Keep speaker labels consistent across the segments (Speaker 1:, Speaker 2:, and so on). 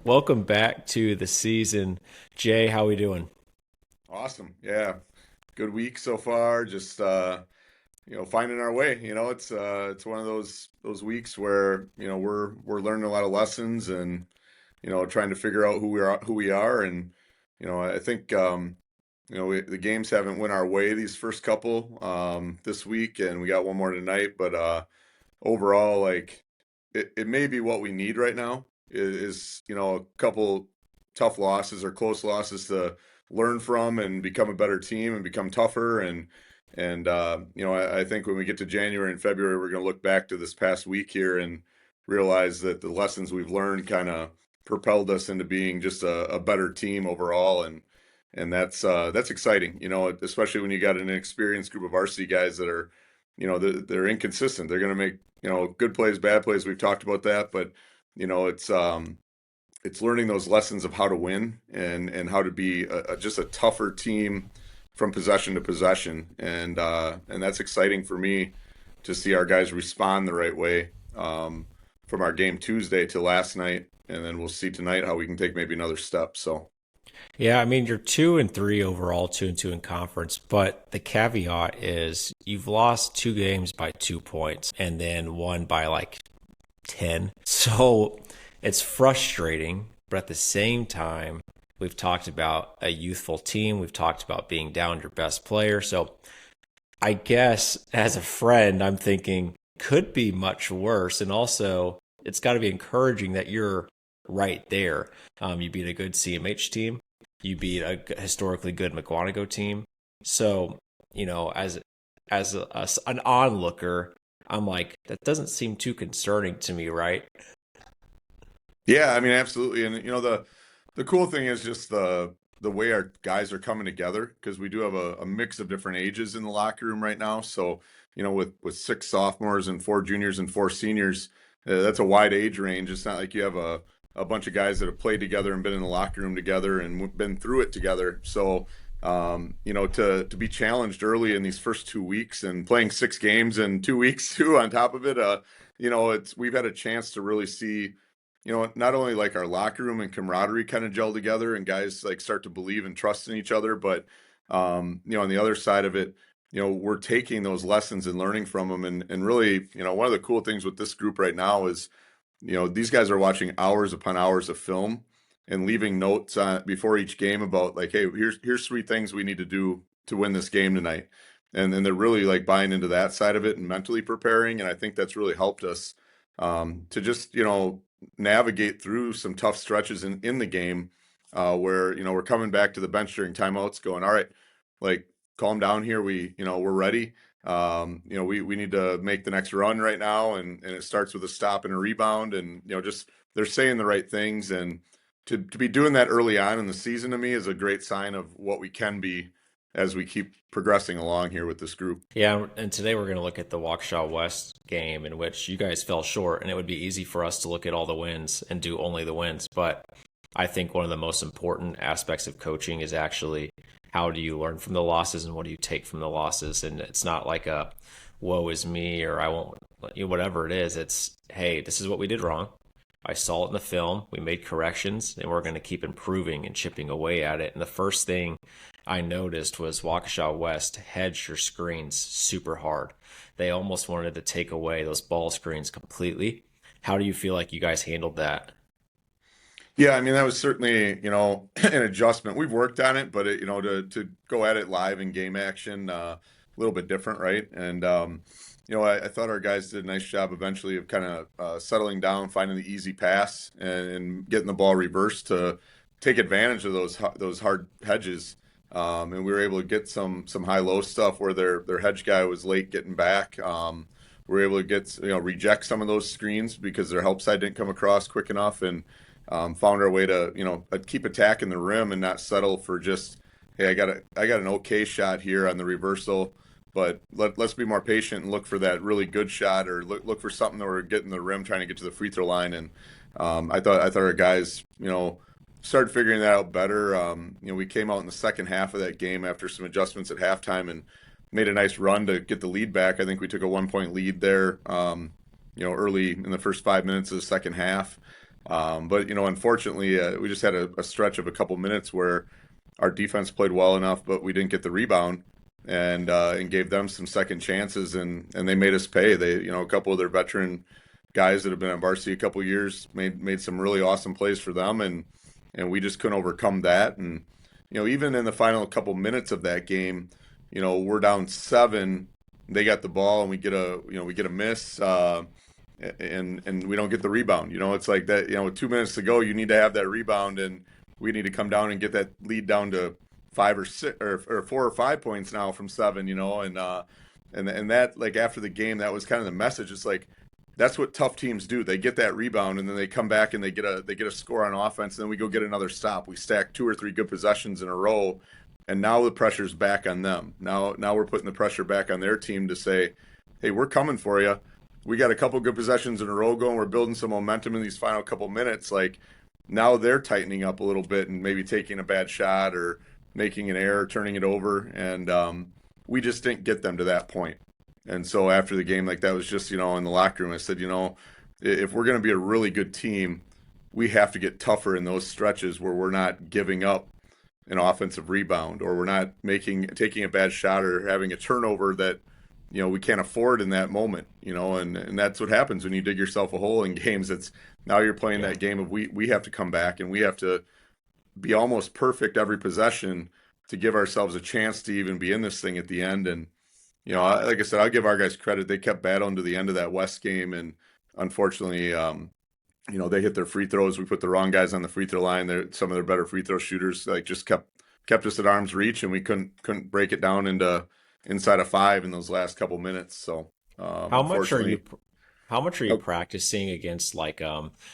Speaker 1: Welcome back to the season. Jay, how we doing?
Speaker 2: Awesome. Yeah. Good week so far. Just finding our way. It's one of those weeks where, we're learning a lot of lessons and, trying to figure out who we are and, I think the games haven't went our way these first couple this week and we got one more tonight, but overall like it may be what we need right now is a couple tough losses or close losses to learn from and become a better team and become tougher and I think when we get to January and February we're going to look back to this past week here and realize that the lessons we've learned kind of propelled us into being just a better team overall and that's exciting, especially when you got an experienced group of varsity guys that are they're inconsistent. They're going to make good plays, bad plays. We've talked about that, but you know, it's learning those lessons of how to win and how to be just a tougher team from possession to possession, and that's exciting for me to see our guys respond the right way from our game Tuesday to last night, and then we'll see tonight how we can take maybe another step. So
Speaker 1: Yeah, I mean, you're 2-3 overall, 2-2 in conference, but the caveat is you've lost two games by 2 points and then one by like 10. So it's frustrating, but at the same time, we've talked about a youthful team. We've talked about being down your best player. So I guess as a friend, I'm thinking could be much worse. And also, it's got to be encouraging that you're right there. You beat a good CMH team, you beat a historically good McWanago team. So, as an onlooker, I'm like, that doesn't seem too concerning to me, right?
Speaker 2: yeah, I mean absolutely, and the cool thing is just the way our guys are coming together because we do have a mix of different ages in the locker room right now. So with six sophomores and four juniors and four seniors, that's a wide age range. It's not like you have a bunch of guys that have played together and been in the locker room together and been through it together. So to be challenged early in these first 2 weeks and playing six games in 2 weeks too on top of it, it's we've had a chance to really see not only like our locker room and camaraderie kind of gel together and guys like start to believe and trust in each other, but on the other side of it, we're taking those lessons and learning from them. And really, one of the cool things with this group right now is, these guys are watching hours upon hours of film and leaving notes on before each game about like, hey, here's three things we need to do to win this game tonight. And then they're really like buying into that side of it and mentally preparing. And I think that's really helped us to just, navigate through some tough stretches in the game where we're coming back to the bench during timeouts going, all right, like calm down here, we're ready. We need to make the next run right now, and it starts with a stop and a rebound, and just they're saying the right things, and to be doing that early on in the season to me is a great sign of what we can be as we keep progressing along here with this group.
Speaker 1: Yeah, and today we're going to look at the Waukesha West game in which you guys fell short, and it would be easy for us to look at all the wins and do only the wins. But I think one of the most important aspects of coaching is actually how do you learn from the losses and what do you take from the losses. And it's not like a woe is me or I won't, whatever it is. It's, hey, this is what we did wrong. I saw it in the film. We made corrections, and we're going to keep improving and chipping away at it. And the first thing I noticed was Waukesha West hedged your screens super hard. They almost wanted to take away those ball screens completely. How do you feel like you guys handled that?
Speaker 2: Yeah, I mean that was certainly an adjustment. We've worked on it, but to go at it live in game action, a little bit different, right? And I thought our guys did a nice job eventually of kind of settling down, finding the easy pass, and getting the ball reversed to take advantage of those hard hedges. And we were able to get some high low stuff where their hedge guy was late getting back. We were able to get reject some of those screens because their help side didn't come across quick enough, and found our way to keep attacking the rim and not settle for just, hey, I got an okay shot here on the reversal, but let's be more patient and look for that really good shot, or look for something that we're getting the rim trying to get to the free throw line. And I thought our guys started figuring that out better. We came out in the second half of that game after some adjustments at halftime and made a nice run to get the lead back. I think we took a 1 point lead there early in the first 5 minutes of the second half. But unfortunately, we just had a stretch of a couple minutes where our defense played well enough, but we didn't get the rebound, and gave them some second chances, and they made us pay. They, a couple of their veteran guys that have been on varsity a couple of years made some really awesome plays for them, and we just couldn't overcome that. And even in the final couple minutes of that game, we're down seven. They got the ball, and we get a miss. And we don't get the rebound. It's like that. With 2 minutes to go, you need to have that rebound, and we need to come down and get that lead down to 5 or 6 or 4 or 5 points now from seven. And that, like, after the game, that was kind of the message. It's like that's what tough teams do. They get that rebound, and then they come back and they get a score on offense, and then we go get another stop. We stack 2 or 3 good possessions in a row, and now the pressure's back on them. Now we're putting the pressure back on their team to say, hey, we're coming for you. We got a couple good possessions in a row going. We're building some momentum in these final couple minutes. Like, now they're tightening up a little bit and maybe taking a bad shot or making an error, turning it over, and we just didn't get them to that point. And so after the game, like, that was just, in the locker room, I said, if we're going to be a really good team, we have to get tougher in those stretches where we're not giving up an offensive rebound, or we're not taking a bad shot or having a turnover that we can't afford in that moment. And that's what happens when you dig yourself a hole in games. It's now you're playing
Speaker 1: Yeah.
Speaker 2: that game of we have to come back, and we have to be almost perfect every possession to give ourselves a chance to even be in this thing at the end. And like I said, I'll give our guys credit. They kept battling to the end of that West game, and unfortunately, they hit their free throws. We put the wrong guys on the free throw line. Some of their better free throw shooters, like, just kept us at arm's reach, and we couldn't break it down into inside of five in those last couple minutes. So
Speaker 1: How much are you
Speaker 2: unfortunately,
Speaker 1: how much are you practicing against, like,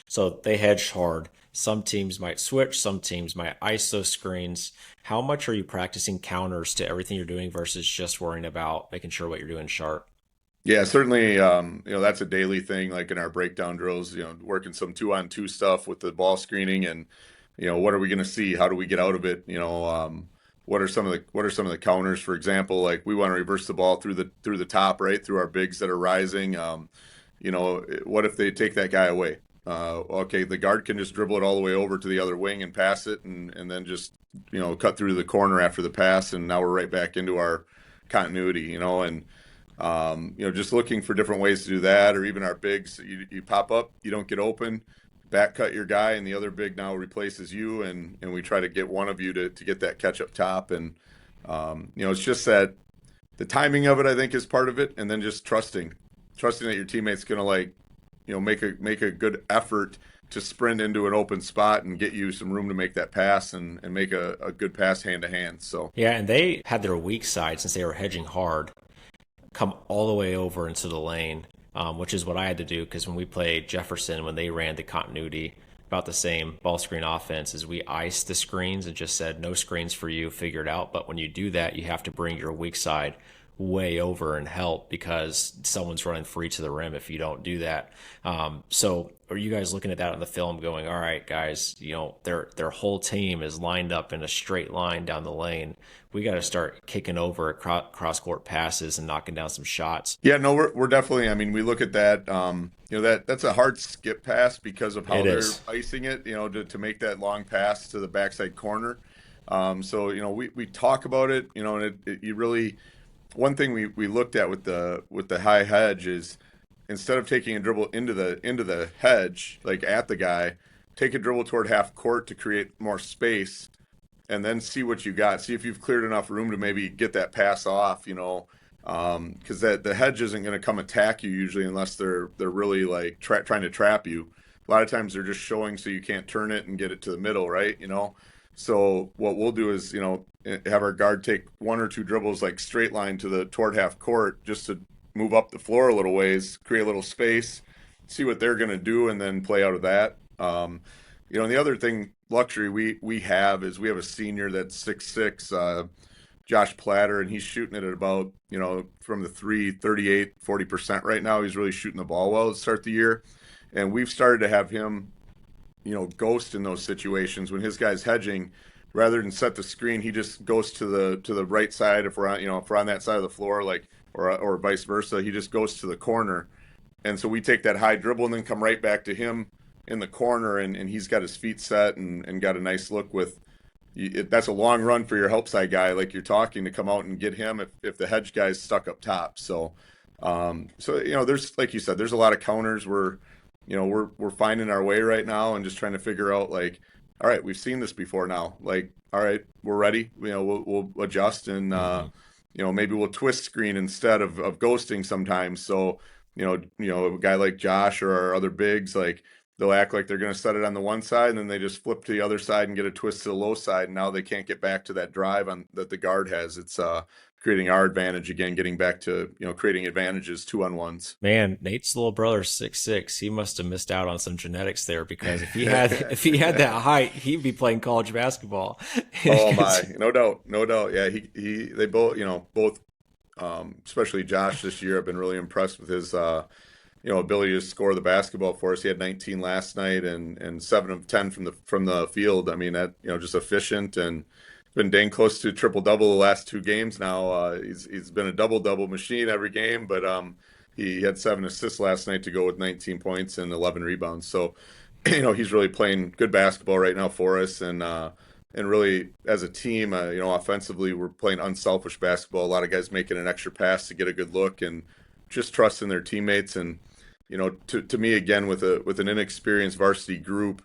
Speaker 1: so they hedge hard. Some teams might switch, some teams might ice those screens. How much are you practicing counters to everything you're doing versus just worrying about making sure what you're doing is sharp?
Speaker 2: yeah, certainly, that's a daily thing. Like in our breakdown drills, working some 2-on-2 stuff with the ball screening, and what are we going to see? How do we get out of it? What are some of the counters? For example, like, we want to reverse the ball through the top, right, through our bigs that are rising. What if they take that guy away? Okay, the guard can just dribble it all the way over to the other wing and pass it, and then just cut through the corner after the pass, and now we're right back into our continuity. And just looking for different ways to do that, or even our bigs. You pop up, you don't get open, back cut your guy, and the other big now replaces you, and we try to get one of you to get that catch up top. And it's just that the timing of it, I think, is part of it, and then just trusting that your teammate's gonna, like, make a good effort to sprint into an open spot and get you some room to make that pass, and make a good pass hand to hand. So
Speaker 1: Yeah, and they had their weak side since they were hedging hard come all the way over into the lane, which is what I had to do because when we played Jefferson, when they ran the continuity, about the same ball screen offense, is we iced the screens and just said no screens for you, figure it out. But when you do that, you have to bring your weak side way over and help because someone's running free to the rim if you don't do that. So are you guys looking at that on the film going, all right, guys, their whole team is lined up in a straight line down the lane. We got to start kicking over cross court passes and knocking down some shots.
Speaker 2: yeah, no, we're definitely. I mean, we look at that. That's a hard skip pass because of how
Speaker 1: It
Speaker 2: they're
Speaker 1: is.
Speaker 2: icing it. To make that long pass to the backside corner. So we talk about it. And you really, one thing we looked at with the high hedge is, instead of taking a dribble into the hedge, like at the guy, take a dribble toward half court to create more space, and then see what you got. See if you've cleared enough room to maybe get that pass off. Because that the hedge isn't going to come attack you usually unless they're really, like, trying to trap you. A lot of times they're just showing so you can't turn it and get it to the middle, right? So what we'll do is, have our guard take 1 or 2 dribbles, like, straight line toward half court, just to move up the floor a little ways, create a little space, see what they're going to do, and then play out of that. And the other thing, luxury we have, is we have a senior that's 6'6", Josh Platter, and he's shooting it at about, from the three, 38, 40% right now. He's really shooting the ball well to start the year. And we've started to have him, ghost in those situations when his guy's hedging. Rather than set the screen, he just goes to the right side. If we're on that side of the floor, like, or vice versa, he just goes to the corner. And so we take that high dribble and then come right back to him in the corner and he's got his feet set and got a nice look with that's a long run for your help side guy like you're talking to come out and get him if the hedge guy's stuck up top. So there's like you said, there's a lot of counters where we're finding our way right now and just trying to figure out like, all right, we've seen this before now. Like, all right, we're ready. We'll adjust and
Speaker 1: Hmm.
Speaker 2: maybe we'll twist screen instead of ghosting sometimes. So a guy like Josh or our other bigs, like they'll act like they're going to set it on the one side and then they just flip to the other side and get a twist to the low side. And now they can't get back to that drive on that the guard has. It's creating our advantage again, getting back to creating advantages 2-on-1s.
Speaker 1: Man, Nate's little brother's 6'6". He must have missed out on some genetics there because if he had that height, he'd be playing college basketball.
Speaker 2: Oh my, no doubt, no doubt. Yeah, they both, especially Josh this year. I've been really impressed with his, ability to score the basketball for us. He had 19 last night and 7 of 10 from the field. I mean, that just efficient and been dang close to triple double the last 2 games now. He's been a double double machine every game, but he had 7 assists last night to go with 19 points and 11 rebounds. So he's really playing good basketball right now for us, and really as a team, offensively we're playing unselfish basketball. A lot of guys making an extra pass to get a good look and just trusting their teammates. And to me again with an inexperienced varsity group,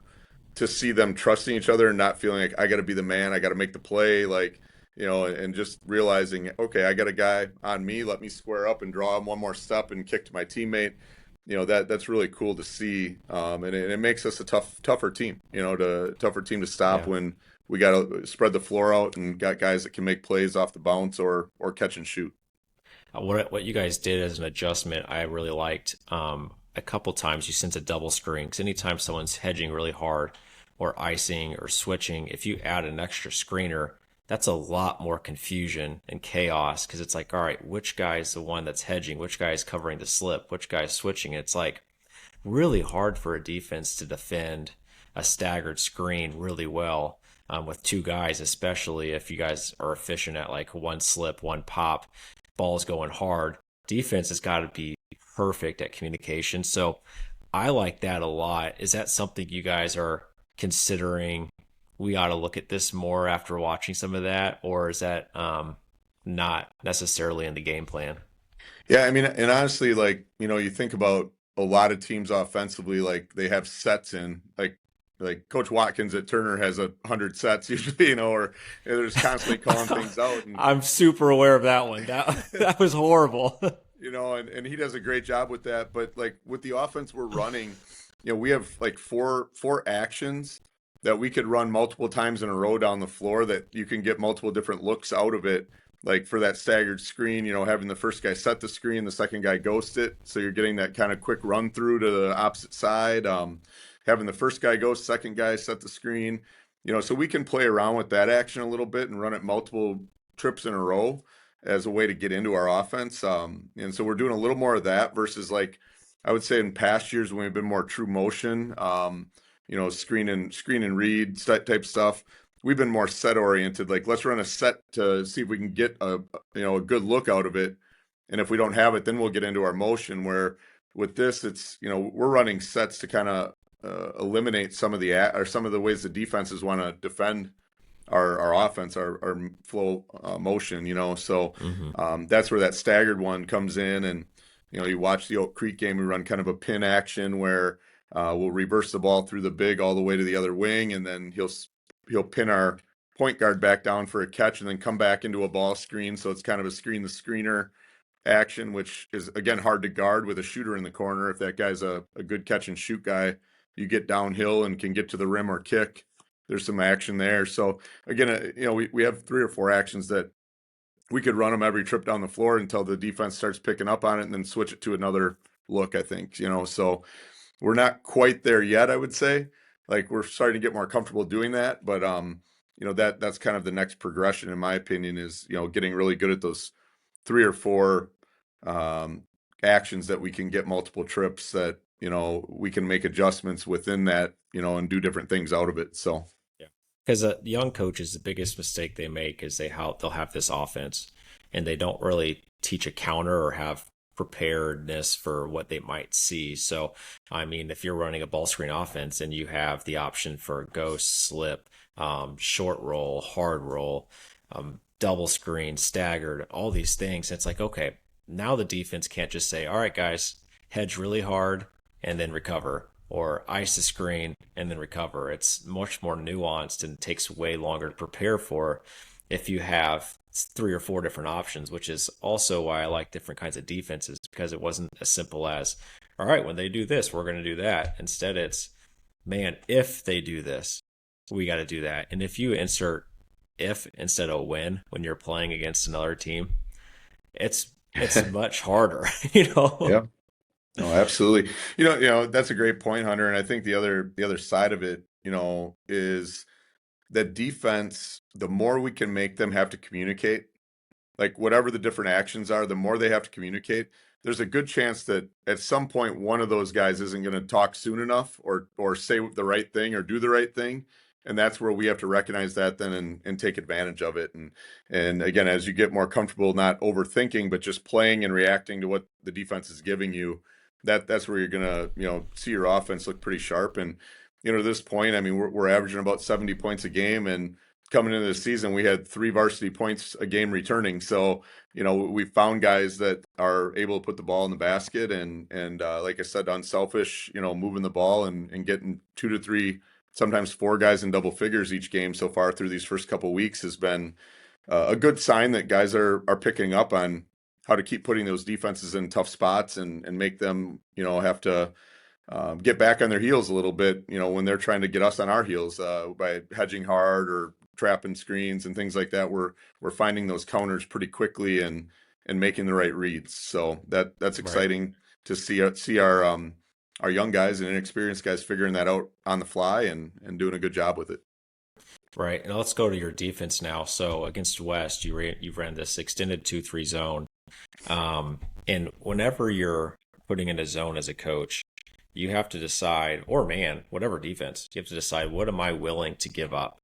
Speaker 2: to see them trusting each other and not feeling like I got to be the man, I got to make the play, like and just realizing, okay, I got a guy on me, let me square up and draw him one more step and kick to my teammate. That's really cool to see, and it makes us a tougher team. Tougher team to stop
Speaker 1: Yeah.
Speaker 2: when we got to spread the floor out and got guys that can make plays off the bounce or catch and shoot.
Speaker 1: What you guys did as an adjustment, I really liked. A couple times you sent a double screen because anytime someone's hedging really hard or icing or switching, if you add an extra screener, that's a lot more confusion and chaos because it's like, all right, which guy is the one that's hedging? Which guy is covering the slip? Which guy is switching? It's like really hard for a defense to defend a staggered screen really well with 2 guys, especially if you guys are efficient at like one slip, one pop, ball's going hard. Defense has got to be perfect at communication. So I like that a lot. Is that something you guys are considering? We ought to look at this more after watching some of that, or is that not necessarily in the game plan?
Speaker 2: Yeah, I mean, and honestly, like, you think about a lot of teams offensively, like they have sets in, like Coach Watkins at Turner has 100 sets usually, or they're just constantly calling things out, and
Speaker 1: I'm super aware of that one. That was horrible.
Speaker 2: and he does a great job with that. But like with the offense we're running, we have like four actions that we could run multiple times in a row down the floor that you can get multiple different looks out of it. Like for that staggered screen, having the first guy set the screen, the second guy ghost it. So you're getting that kind of quick run through to the opposite side. Having the first guy ghost, second guy set the screen. So we can play around with that action a little bit and run it multiple trips in a row as a way to get into our offense. And so we're doing a little more of that versus like I would say in past years when we've been more true motion, screen and read type stuff. We've been more set oriented. Like let's run a set to see if we can get a good look out of it. And if we don't have it, then we'll get into our motion. Where with this, it's we're running sets to kind of eliminate some of the ways the defenses want to defend our offense, our flow motion. So
Speaker 1: Hmm.
Speaker 2: that's where that staggered one comes in. And you watch the Oak Creek game, we run kind of a pin action where we'll reverse the ball through the big all the way to the other wing, and then he'll pin our point guard back down for a catch and then come back into a ball screen. So it's kind of a screen the screener action, which is again hard to guard with a shooter in the corner. If that guy's a good catch and shoot guy, you get downhill and can get to the rim or kick. There's some action there. So again, we have 3 or 4 actions that we could run them every trip down the floor until the defense starts picking up on it and then switch it to another look, I think, so we're not quite there yet, I would say. Like we're starting to get more comfortable doing that, but that's kind of the next progression in my opinion is, getting really good at those 3 or 4 um, actions that we can get multiple trips that, we can make adjustments within that, and do different things out of it. So
Speaker 1: Yeah. Because young coaches, the biggest mistake they make is they'll have this offense and they don't really teach a counter or have preparedness for what they might see. So, I mean, if you're running a ball screen offense and you have the option for ghost, slip, short roll, hard roll, double screen, staggered, all these things, it's like, okay, now the defense can't just say, all right, guys, hedge really hard and then recover, or ice the screen and then recover. It's much more nuanced and takes way longer to prepare for if you have three or four different options, which is also why I like different kinds of defenses, because it wasn't as simple as, all right, when they do this, we're going to do that. Instead, it's, man, if they do this, we got to do that. And if you insert if instead of when you're playing against another team, it's much harder, you know?
Speaker 2: Yeah. No, absolutely. That's a great point, Hunter. And I think the other side of it, is that defense, the more we can make them have to communicate, like whatever the different actions are, the more they have to communicate, there's a good chance that at some point one of those guys isn't going to talk soon enough or say the right thing or do the right thing. And that's where we have to recognize that then and take advantage of it. And again, as you get more comfortable not overthinking, but just playing and reacting to what the defense is giving you, that's where you're gonna, see your offense look pretty sharp. And, to this point, I mean, we're averaging about 70 points a game, and coming into the season, we had 3 varsity points a game returning. So, we found guys that are able to put the ball in the basket and like I said, unselfish, moving the ball and getting 2 to 3, sometimes 4 guys in double figures each game so far through these first couple weeks has been a good sign that guys are picking up on how to keep putting those defenses in tough spots and make them, have to get back on their heels a little bit, when they're trying to get us on our heels by hedging hard or trapping screens and things like that. We're finding those counters pretty quickly and making the right reads. So that's
Speaker 1: Right.
Speaker 2: exciting to see our young guys and inexperienced guys figuring that out on the fly and doing a good job with it.
Speaker 1: Right. And let's go to your defense now. So against West, you ran this extended 2-3 zone. And whenever you're putting in a zone as a coach, you have to decide, or man, whatever defense, you have to decide, what am I willing to give up?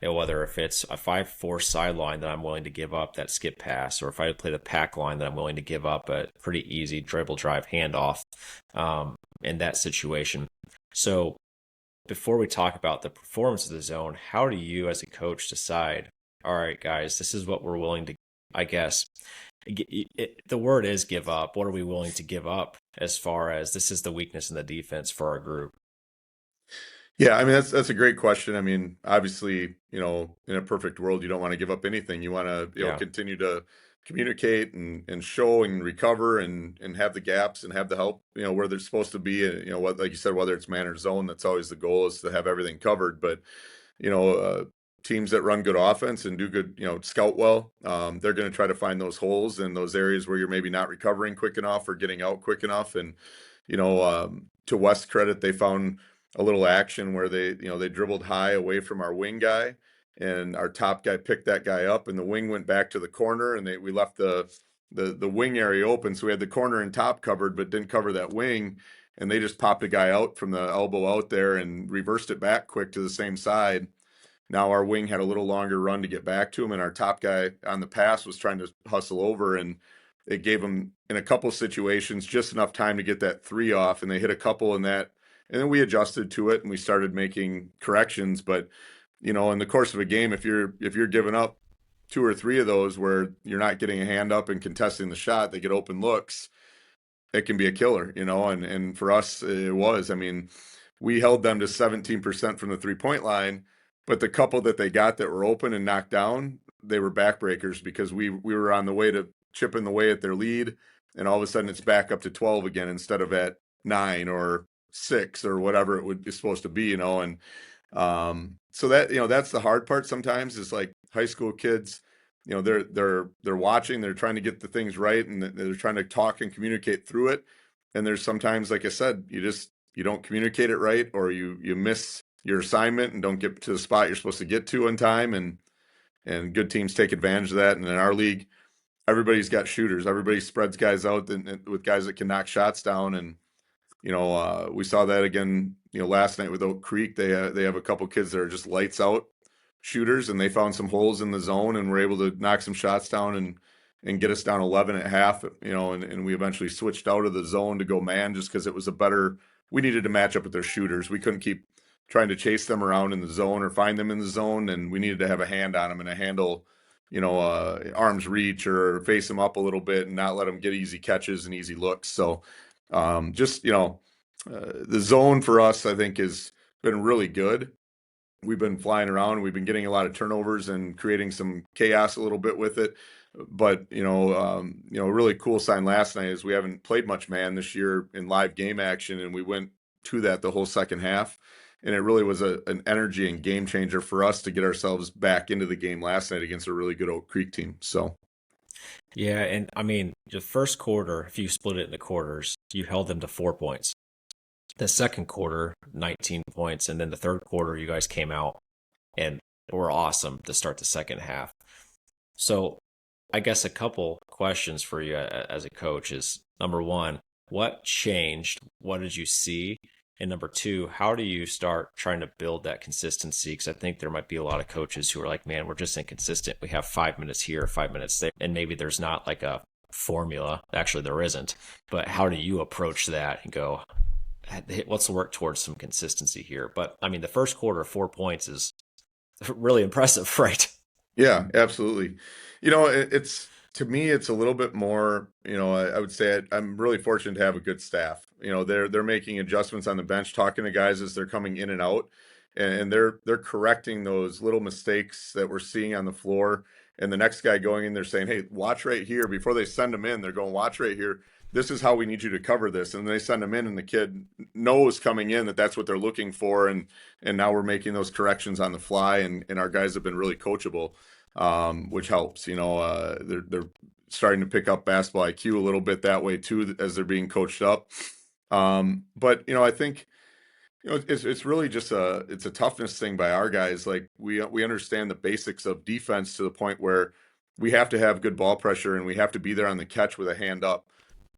Speaker 1: Whether if it's a 5-4 sideline that I'm willing to give up that skip pass, or if I play the pack line that I'm willing to give up a pretty easy dribble drive handoff in that situation. So before we talk about the performance of the zone, how do you as a coach decide, all right, guys, this is what we're willing to, I guess, the word is give up. What are we willing to give up as far as this is the weakness in the defense for our group?
Speaker 2: Yeah, I mean that's a great question. I mean, obviously, in a perfect world, you don't want to give up anything. You want to,
Speaker 1: Yeah,
Speaker 2: continue to communicate and show and recover and have the gaps and have the help, where they're supposed to be. What like you said, whether it's man or zone, that's always the goal is to have everything covered. But you know, uh, teams that run good offense and do good, scout well, they're going to try to find those holes and those areas where you're maybe not recovering quick enough or getting out quick enough. And to West's credit, they found a little action where they dribbled high away from our wing guy, and our top guy picked that guy up, and the wing went back to the corner, and we left the wing area open, so we had the corner and top covered, but didn't cover that wing, and they just popped a guy out from the elbow out there and reversed it back quick to the same side. Now our wing had a little longer run to get back to him, and our top guy on the pass was trying to hustle over, and it gave them in a couple situations just enough time to get that 3 off, and they hit a couple in that, and then we adjusted to it and we started making corrections. But in the course of a game, if you're giving up 2 or 3 of those where you're not getting a hand up and contesting the shot, they get open looks, it can be a killer, and for us it was. I mean, we held them to 17% from the 3-point line, but the couple that they got that were open and knocked down, they were backbreakers because we were on the way to chipping away at their lead, and all of a sudden it's back up to 12 again instead of at 9 or 6 or whatever it would be supposed to be, and so that's the hard part sometimes is like high school kids, they're watching, they're trying to get the things right, and they're trying to talk and communicate through it. And there's sometimes, like I said, you don't communicate it right, or you miss your assignment and don't get to the spot you're supposed to get to in time. And good teams take advantage of that. And in our league, everybody's got shooters. Everybody spreads guys out with guys that can knock shots down. And we saw that again, last night with Oak Creek. They have a couple kids that are just lights out shooters, and they found some holes in the zone and were able to knock some shots down and get us down 11 at half, and we eventually switched out of the zone to go man just because it was a better, we needed to match up with their shooters. We couldn't keep trying to chase them around in the zone or find them in the zone, and we needed to have a hand on them and a handle, arm's reach or face them up a little bit and not let them get easy catches and easy looks. So the zone for us, I think, has been really good. We've been flying around. We've been getting a lot of turnovers and creating some chaos a little bit with it. But a really cool sign last night is we haven't played much man this year in live game action, and we went to that the whole second half. And it really was an energy and game changer for us to get ourselves back into the game last night against a really good Oak Creek team. So
Speaker 1: Yeah, and I mean, the first quarter, if you split it into quarters, you held them to 4 points. The second quarter, 19 points, and then the third quarter, you guys came out and were awesome to start the second half. So, I guess a couple questions for you as a coach is number one, what changed? What did you see? And number two, how do you start trying to build that consistency? Because I think there might be a lot of coaches who are like, man, we're just inconsistent. We have 5 minutes here, 5 minutes there. And maybe there's not like a formula. Actually, there isn't. But how do you approach that and go, let's work towards some consistency here? But I mean, the first quarter, 4 points is really impressive, right?
Speaker 2: yeah, absolutely. It's to me, it's a little bit more. I would say I'm really fortunate to have a good staff. They're making adjustments on the bench, talking to guys as they're coming in and out, and they're correcting those little mistakes that we're seeing on the floor. And the next guy going in, they're saying, "Hey, watch right here." Before they send them in, they're going, "Watch right here. This is how we need you to cover this." And they send them in, and the kid knows coming in that that's what they're looking for. And now we're making those corrections on the fly, and our guys have been really coachable, which helps. They're starting to pick up basketball IQ a little bit that way too, as they're being coached up. But I think it's really just it's a toughness thing by our guys. Like we understand the basics of defense to the point where we have to have good ball pressure and we have to be there on the catch with a hand up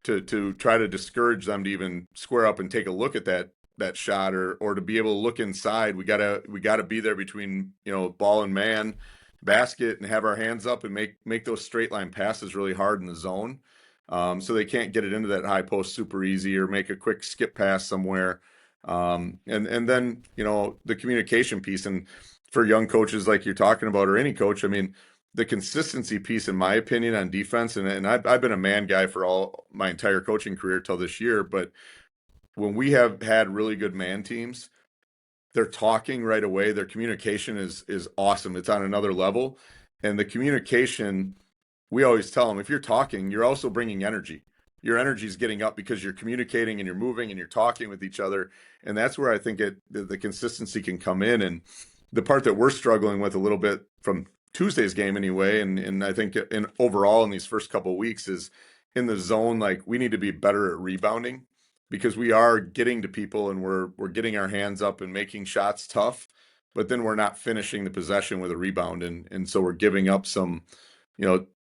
Speaker 2: to try to discourage them to even square up and take a look at that shot or to be able to look inside. We gotta be there between ball and man basket and have our hands up and make those straight line passes really hard in the zone. So they can't get it into that high post super easy or make a quick skip pass somewhere. And then the communication piece, and for young coaches like you're talking about, or any coach, I mean, the consistency piece, in my opinion, on defense, and I've been a man guy for all my entire coaching career till this year, but when we have had really good man teams, they're talking right away. Their communication is awesome. It's on another level, and the communication, we always tell them, if you're talking, you're also bringing energy. Your energy is getting up because you're communicating and you're moving and you're talking with each other, and that's where I think the consistency can come in. And the part that we're struggling with a little bit from Tuesday's game anyway, and I think in overall in these first couple of weeks is in the zone. Like we need to be better at rebounding because we are getting to people and we're getting our hands up and making shots tough, but then we're not finishing the possession with a rebound, and so we're giving up some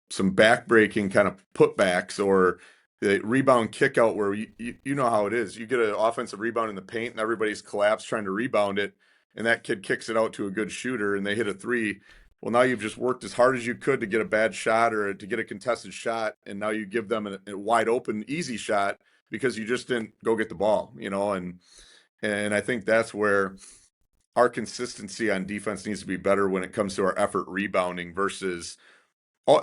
Speaker 2: some backbreaking kind of putbacks or the rebound kick out where you know how it is. You get an offensive rebound in the paint and everybody's collapsed trying to rebound it, and that kid kicks it out to a good shooter and they hit a three. Well, now you've just worked as hard as you could to get a bad shot or to get a contested shot, and now you give them a wide open, easy shot because you just didn't go get the ball, and I think that's where our consistency on defense needs to be better when it comes to our effort rebounding versus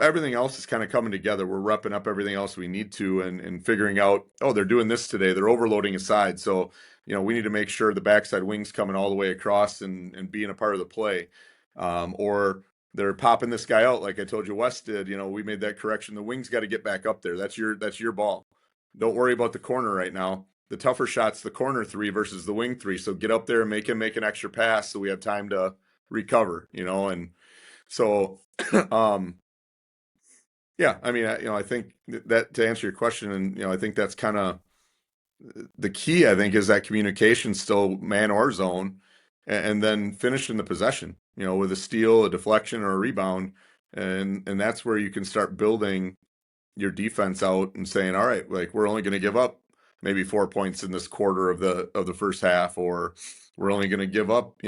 Speaker 2: everything else is kind of coming together. We're repping up everything else we need to and figuring out, oh, they're doing this today. They're overloading a side. So, we need to make sure the backside wing's coming all the way across and being a part of the play. Or they're popping this guy out like I told you West did. We made that correction. The wing's got to get back up there. That's your ball. Don't worry about the corner right now. The tougher shot's the corner three versus the wing three. So get up there and make him make an extra pass so we have time to recover, and so yeah, I mean, I think that to answer your question, and I think that's kind of the key. I think is that communication still man or zone, and then finishing the possession, with a steal, a deflection, or a rebound, and that's where you can start building your defense out and saying, all right, like we're only going to give up maybe 4 points in this quarter of the first half, or we're only going to give up,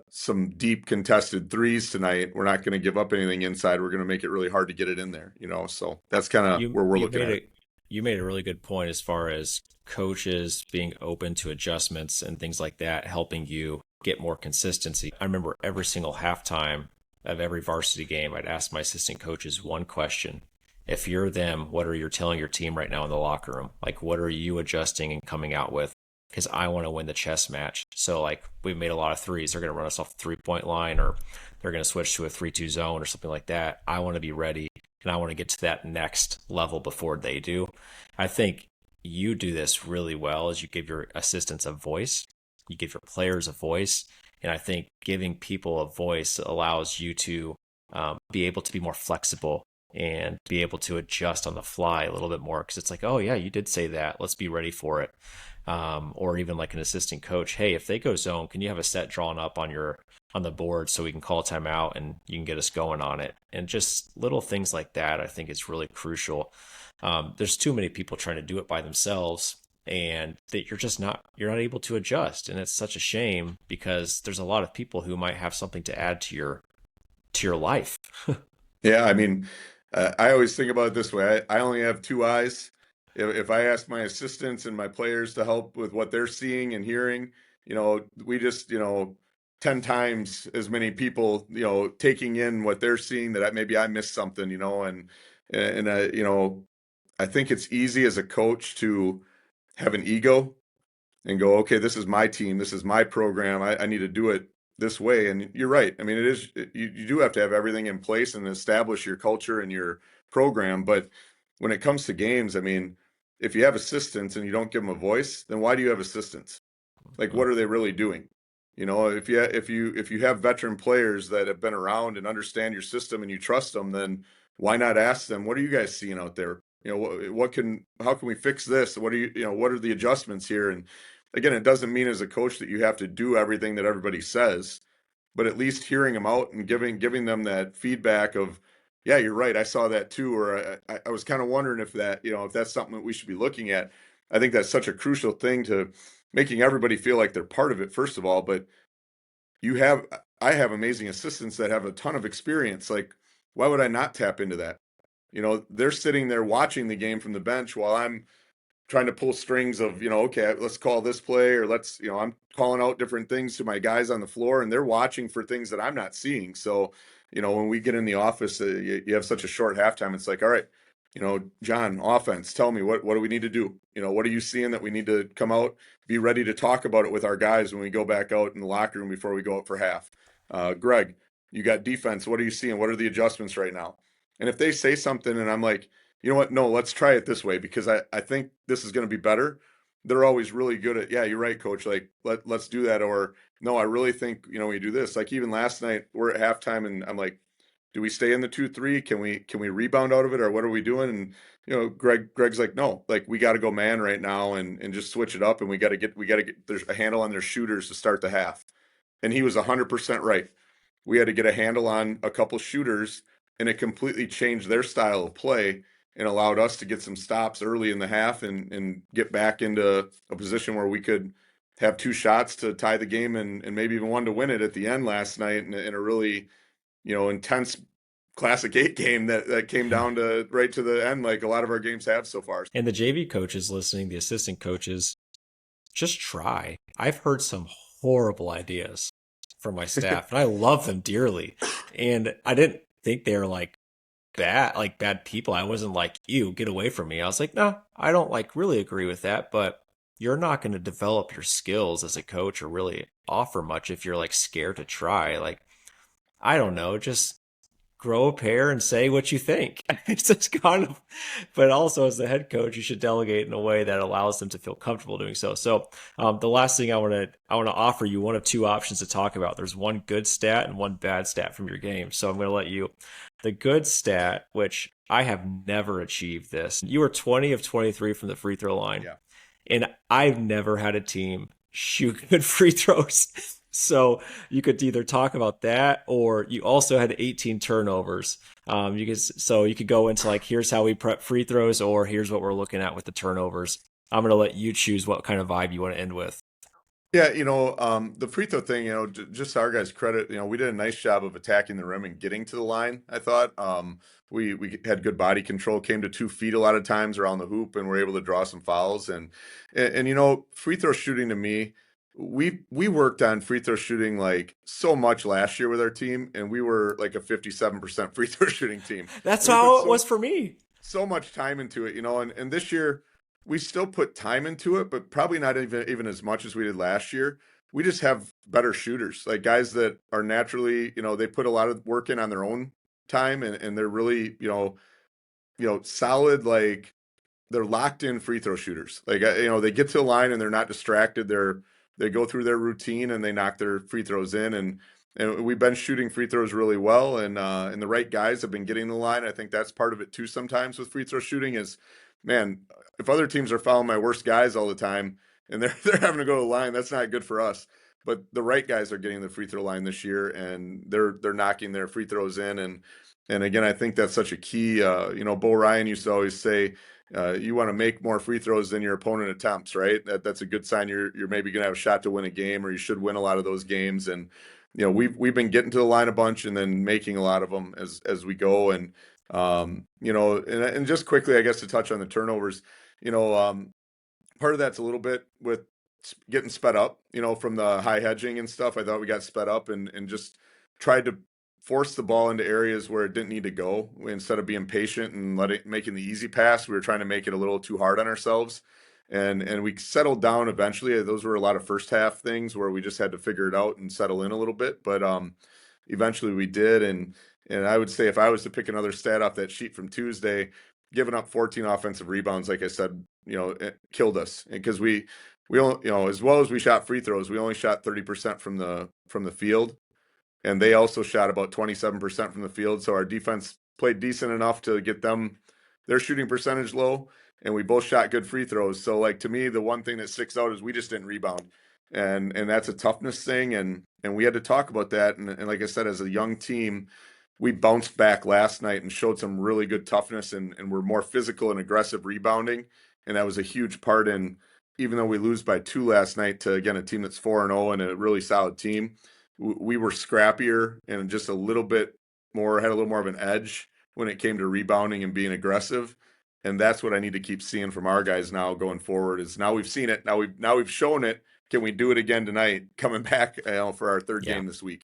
Speaker 2: some deep contested threes tonight. We're not going to give up anything inside. We're going to make it really hard to get it in there, you know. So that's kind of
Speaker 1: You
Speaker 2: where we're
Speaker 1: you
Speaker 2: looking
Speaker 1: made
Speaker 2: at it.
Speaker 1: a really good point as far as coaches being open to adjustments and things like that, helping you get more consistency. I remember every single halftime of every varsity game, I'd ask my assistant coaches one question. If you're them, what are you telling your team right now in the locker room? Like, what are you adjusting and coming out with? Because I want to win the chess match. So, like, we've made a lot of threes. They're going to run us off the 3 point line, or they're going to switch to a 3-2 zone or something like that. I want to be ready, and I want to get to that next level before they do. I think you do this really well as you give your assistants a voice, you give your players a voice, and I think giving people a voice allows you to be able to be more flexible and be able to adjust on the fly a little bit more because it's like, oh yeah, you did say that. Let's be ready for it. Or even like an assistant coach, hey, if they go zone, can you have a set drawn up on the board so we can call a timeout and you can get us going on it? And just little things like that, I think is really crucial. There's too many people trying to do it by themselves, and that you're not able to adjust, and it's such a shame because there's a lot of people who might have something to add to your life.
Speaker 2: Yeah, I mean, I always think about it this way. I only have two eyes. If I ask my assistants and my players to help with what they're seeing and hearing, we just, 10 times as many people, taking in what they're seeing that maybe I missed something, and I think it's easy as a coach to have an ego and go, okay, this is my team, this is my program. I need to do it this way. And you're right. I mean, you do have to have everything in place and establish your culture and your program. But when it comes to games, I mean, if you have assistants and you don't give them a voice, then why do you have assistants? Like, what are they really doing? If you have veteran players that have been around and understand your system and you trust them, then why not ask them, what are you guys seeing out there? How can we fix this? What are the adjustments here? And again, it doesn't mean as a coach that you have to do everything that everybody says, but at least hearing them out and giving them that feedback of, yeah, you're right, I saw that too, or I was kind of wondering if that's something that we should be looking at. I think that's such a crucial thing to making everybody feel like they're part of it, first of all, but you have I have amazing assistants that have a ton of experience. Like, why would I not tap into that? They're sitting there watching the game from the bench while I'm trying to pull strings of, okay, let's call this play, or I'm calling out different things to my guys on the floor, and they're watching for things that I'm not seeing. So, when we get in the office, you have such a short halftime. It's like, all right, John, offense, tell me what do we need to do? What are you seeing that we need to come out, be ready to talk about it with our guys when we go back out in the locker room before we go out for half. Greg, you got defense. What are you seeing? What are the adjustments right now? And if they say something and I'm like, you know what? No, let's try it this way because I think this is going to be better. They're always really good at, yeah, you're right, coach. Like, let's do that. Or, no, I really think, we do this. Like, even last night, we're at halftime and I'm like, do we stay in the 2-3? Can we rebound out of it, or what are we doing? And Greg's like, no, like, we got to go man right now and just switch it up, and we got to get there's a handle on their shooters to start the half. And he was 100% right. We had to get a handle on a couple shooters, and it completely changed their style of play and allowed us to get some stops early in the half and get back into a position where we could have two shots to tie the game and maybe even one to win it at the end last night in a really, intense Classic 8 game that came down to right to the end, like a lot of our games have so far.
Speaker 1: And the JV coaches listening, the assistant coaches, just try. I've heard some horrible ideas from my staff, and I love them dearly. And I didn't think they were like bad people. I wasn't like, you get away from me. I was like, no, I don't like really agree with that, but you're not going to develop your skills as a coach or really offer much if you're like scared to try. Like, I don't know, just grow a pair and say what you think. It's just kind of, but also as the head coach, you should delegate in a way that allows them to feel comfortable doing so. So the last thing I want to offer you one of two options to talk about. There's one good stat and one bad stat from your game. So I'm going to let you the good stat, which I have never achieved this. You were 20 of 23 from the free throw line.
Speaker 2: Yeah.
Speaker 1: And I've never had a team shoot good free throws. So you could either talk about that, or you also had 18 turnovers. You could go into like, here's how we prep free throws, or here's what we're looking at with the turnovers. I'm going to let you choose what kind of vibe you want to end with.
Speaker 2: Yeah, the free throw thing, just our guys' credit, we did a nice job of attacking the rim and getting to the line, I thought. We had good body control, came to 2 feet a lot of times around the hoop, and were able to draw some fouls. And free throw shooting to me, we worked on free throw shooting like so much last year with our team, and we were like a 57% free throw shooting team.
Speaker 1: That's
Speaker 2: And we put
Speaker 1: how it was for me.
Speaker 2: so much time into it, and this year we still put time into it, but probably not even as much as we did last year. We just have better shooters, like guys that are naturally, they put a lot of work in on their own time, and they're really, solid, like they're locked in free throw shooters. Like they get to the line and they're not distracted. They go through their routine and they knock their free throws in, and we've been shooting free throws really well, and the right guys have been getting the line. I think that's part of it too. Sometimes with free throw shooting is, man, if other teams are fouling my worst guys all the time and they're having to go to the line, that's not good for us. But the right guys are getting the free throw line this year, and they're knocking their free throws in, and again, I think that's such a key. Bo Ryan used to always say, you want to make more free throws than your opponent attempts, right? That's a good sign you're maybe going to have a shot to win a game, or you should win a lot of those games. And we've been getting to the line a bunch and then making a lot of them as we go. And just quickly, I guess to touch on the turnovers, you know, um, part of that's a little bit with getting sped up, from the high hedging and stuff. I thought we got sped up and just tried to force the ball into areas where it didn't need to go. Instead of being patient and making the easy pass, we were trying to make it a little too hard on ourselves. And we settled down eventually. Those were a lot of first half things where we just had to figure it out and settle in a little bit. But eventually we did. And I would say if I was to pick another stat off that sheet from Tuesday, giving up 14 offensive rebounds, like I said, it killed us because we only, as well as we shot free throws, we only shot 30% from the field, and they also shot about 27% from the field. So our defense played decent enough to get them their shooting percentage low, and we both shot good free throws. So like to me, the one thing that sticks out is we just didn't rebound, and that's a toughness thing, and we had to talk about that. And like I said, as a young team, we bounced back last night and showed some really good toughness, and we're more physical and aggressive rebounding, and that was a huge part in. Even though we lose by 2 last night to, again, a team that's 4-0 and a really solid team, we were scrappier and just a little bit more, had a little more of an edge when it came to rebounding and being aggressive. And that's what I need to keep seeing from our guys now going forward. Is now we've seen it, now we've shown it. Can we do it again tonight? Coming back, for our third
Speaker 1: Yeah.
Speaker 2: game this week.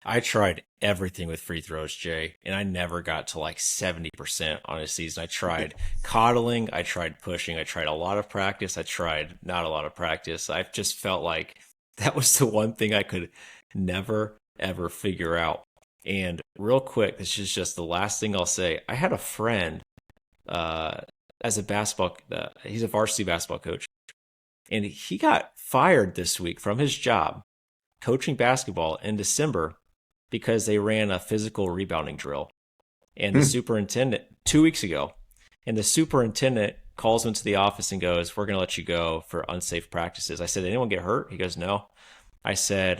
Speaker 1: I tried everything with free throws, Jay, and I never got to like 70% on a season. I tried coddling, I tried pushing, I tried a lot of practice, I tried not a lot of practice. I just felt like that was the one thing I could never, ever figure out. And real quick, this is just the last thing I'll say. I had a friend uh, as a he's a varsity basketball coach, and he got fired this week from his job coaching basketball in December because they ran a physical rebounding drill. And the
Speaker 2: Hmm.
Speaker 1: superintendent, 2 weeks ago, and the superintendent calls him to the office and goes, "We're going to let you go for unsafe practices." I said, "Did anyone get hurt?" He goes, "No." I said,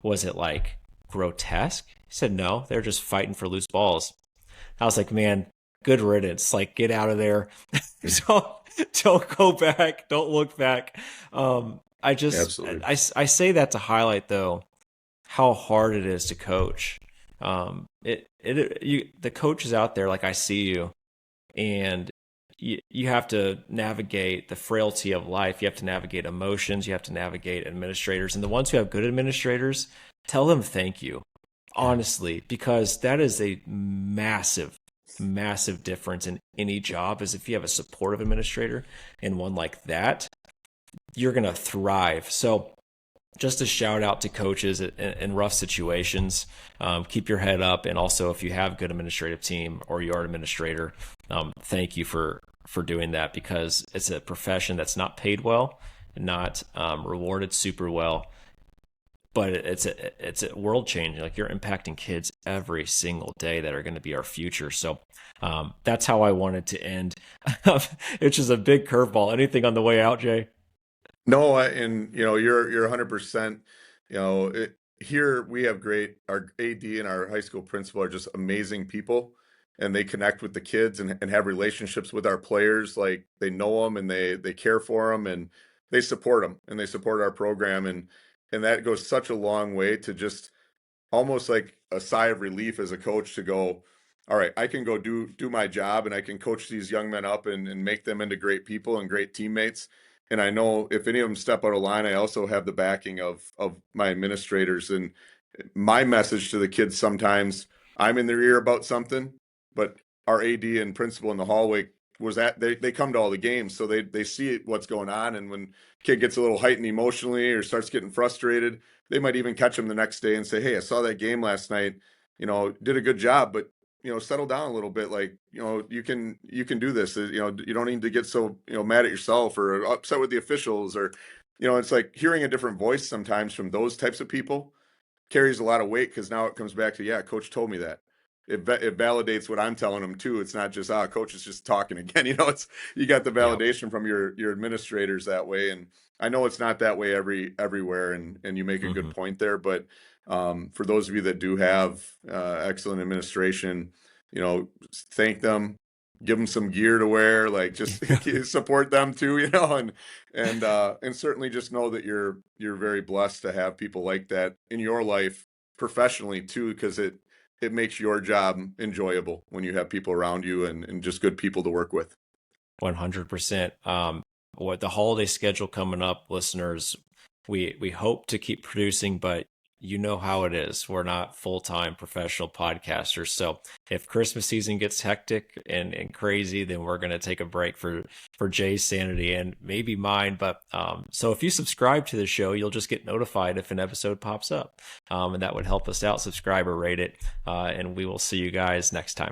Speaker 1: "Was it like grotesque?" He said, "No, they're just fighting for loose balls." I was like, "Man, good riddance. Like, get out of there. don't, don't go back. Don't look back." I just,
Speaker 2: Absolutely.
Speaker 1: I say that to highlight, though, how hard it is to coach. The coaches out there, like I see you, and you have to navigate the frailty of life. You have to navigate emotions. You have to navigate administrators, and the ones who have good administrators, tell them thank you,
Speaker 2: Yeah.
Speaker 1: honestly, because that is a massive, massive difference in any job. Is if you have a supportive administrator and one like that, you're gonna thrive. So just a shout out to coaches in rough situations. Keep your head up, and also if you have a good administrative team or you're an administrator, thank you for doing that, because it's a profession that's not paid well, not rewarded super well, but it's a world changing. Like, you're impacting kids every single day that are going to be our future. So that's how I wanted to end. It's just a big curveball. Anything on the way out, Jay?
Speaker 2: No, and you're 100%. Here we have our AD and our high school principal are just amazing people, and they connect with the kids and have relationships with our players. Like they know them and they care for them, and they support them and they support our program, and that goes such a long way to just almost like a sigh of relief as a coach to go, all right, I can go do my job and I can coach these young men up and make them into great people and great teammates. And I know if any of them step out of line, I also have the backing of my administrators. And my message to the kids sometimes, I'm in their ear about something, but our AD and principal in the hallway was at they come to all the games, so they see what's going on. And when kid gets a little heightened emotionally or starts getting frustrated, they might even catch him the next day and say, "Hey, I saw that game last night. Did a good job, but settle down a little bit. Like, you can do this. You don't need to get so mad at yourself or upset with the officials, or it's like hearing a different voice sometimes from those types of people carries a lot of weight, because now it comes back to, yeah, coach told me that. It validates what I'm telling them too. It's not just, coach is just talking again. It's, you got the
Speaker 1: Yeah,
Speaker 2: validation from your administrators that way. And I know it's not that way everywhere. And you make a good
Speaker 1: hmm
Speaker 2: point there, but for those of you that do have excellent administration, thank them, give them some gear to wear, like just support them too, and certainly just know that you're very blessed to have people like that in your life professionally too, because it makes your job enjoyable when you have people around you and just good people to work with.
Speaker 1: 100%. What the holiday schedule coming up, listeners, we hope to keep producing, but you know how it is. We're not full-time professional podcasters. So if Christmas season gets hectic and crazy, then we're going to take a break for Jay's sanity and maybe mine. But so if you subscribe to the show, you'll just get notified if an episode pops up. And that would help us out. Subscribe or rate it. And we will see you guys next time.